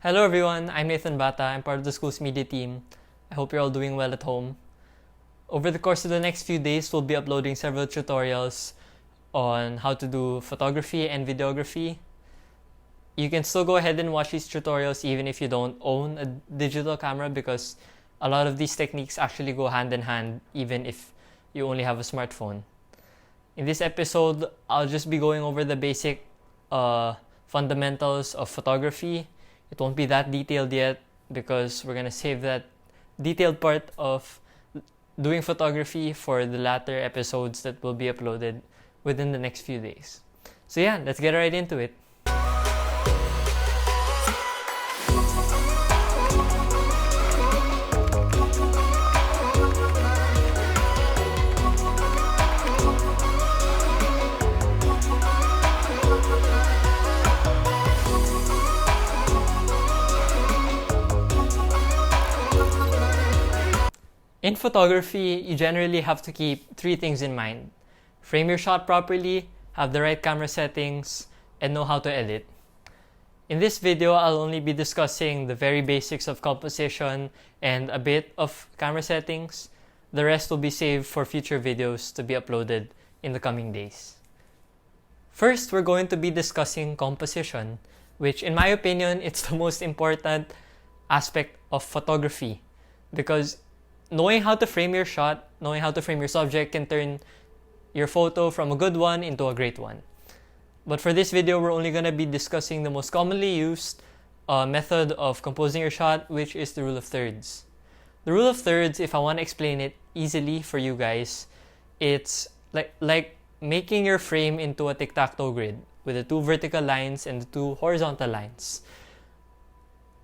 Hello everyone, I'm Nathan Bata. I'm part of the school's media team. I hope you're all doing well at home. Over the course of the next few days, we'll be uploading several tutorials on how to do photography and videography. You can still go ahead and watch these tutorials even if you don't own a digital camera, because a lot of these techniques actually go hand in hand even if you only have a smartphone. In this episode, I'll just be going over the basic fundamentals of photography. It won't be that detailed yet because we're gonna save that detailed part of doing photography for the latter episodes that will be uploaded within the next few days. So yeah, let's get right into it. In photography, you generally have to keep three things in mind: frame your shot properly, have the right camera settings, and know how to edit. In this video, I'll only be discussing the very basics of composition and a bit of camera settings. The rest will be saved for future videos to be uploaded in the coming days. First, we're going to be discussing composition, which in my opinion, it's the most important aspect of photography, because knowing how to frame your shot, knowing how to frame your subject can turn your photo from a good one into a great one. But for this video, we're only going to be discussing the most commonly used method of composing your shot, which is the rule of thirds. The rule of thirds, if I want to explain it easily for you guys, it's like making your frame into a tic-tac-toe grid with the two vertical lines and the two horizontal lines.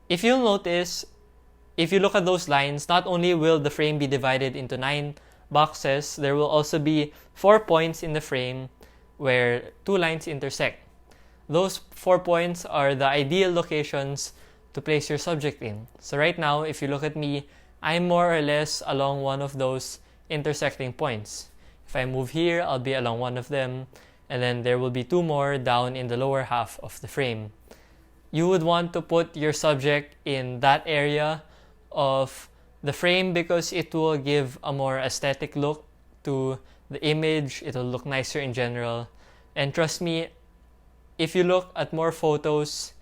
If you'll notice, if you look at those lines, not only will the frame be divided into 9 boxes, there will also be 4 points in the frame where two lines intersect. Those 4 points are the ideal locations to place your subject in. So right now, if you look at me, I'm more or less along one of those intersecting points. If I move here, I'll be along one of them, and then there will be 2 more down in the lower half of the frame. You would want to put your subject in that area of the frame because it will give a more aesthetic look to the image. It'll look nicer in general. And trust me, if you look at more photos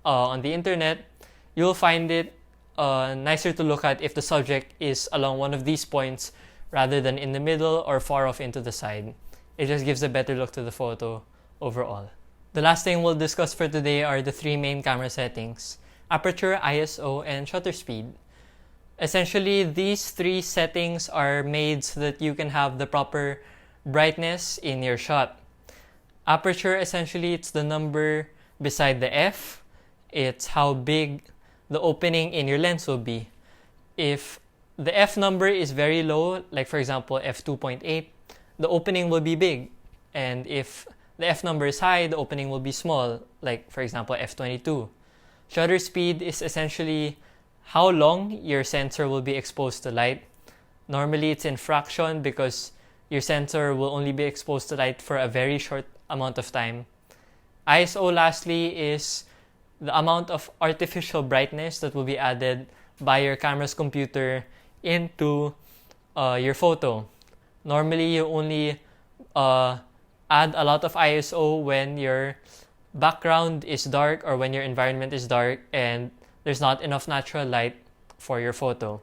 on the internet, you'll find it nicer to look at if the subject is along one of these points rather than in the middle or far off into the side. It just gives a better look to the photo overall. The last thing we'll discuss for today are the 3 main camera settings: aperture, ISO, and shutter speed. Essentially, these 3 settings are made so that you can have the proper brightness in your shot. Aperture, essentially, it's the number beside the f. It's how big the opening in your lens will be. If the f number is very low, like for example f2.8, the opening will be big. And if the f number is high, the opening will be small, like for example f22. Shutter speed is essentially how long your sensor will be exposed to light. Normally it's in fraction because your sensor will only be exposed to light for a very short amount of time. ISO, lastly, is the amount of artificial brightness that will be added by your camera's computer into your photo. Normally you only add a lot of ISO when your background is dark or when your environment is dark and there's not enough natural light for your photo.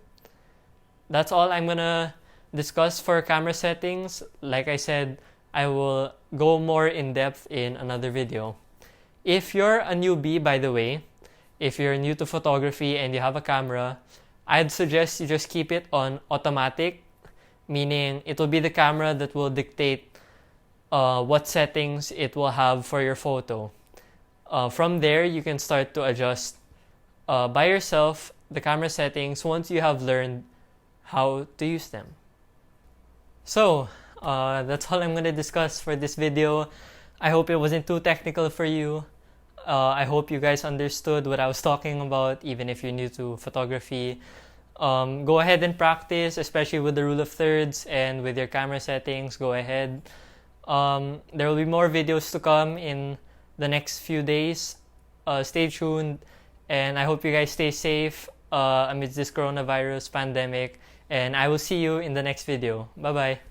That's all I'm gonna discuss for camera settings. Like I said, I will go more in depth in another video. If you're a newbie, by the way, if you're new to photography and you have a camera, I'd suggest you just keep it on automatic, meaning it will be the camera that will dictate what settings it will have for your photo. From there, you can start to adjust by yourself the camera settings once you have learned how to use them. So that's all I'm going to discuss for this video. I hope it wasn't too technical for you. I hope you guys understood what I was talking about, even if you're new to photography. Go ahead and practice, especially with the rule of thirds and with your camera settings. Go ahead. There will be more videos to come in the next few days. Stay tuned. And I hope you guys stay safe amidst this coronavirus pandemic. And I will see you in the next video. Bye bye.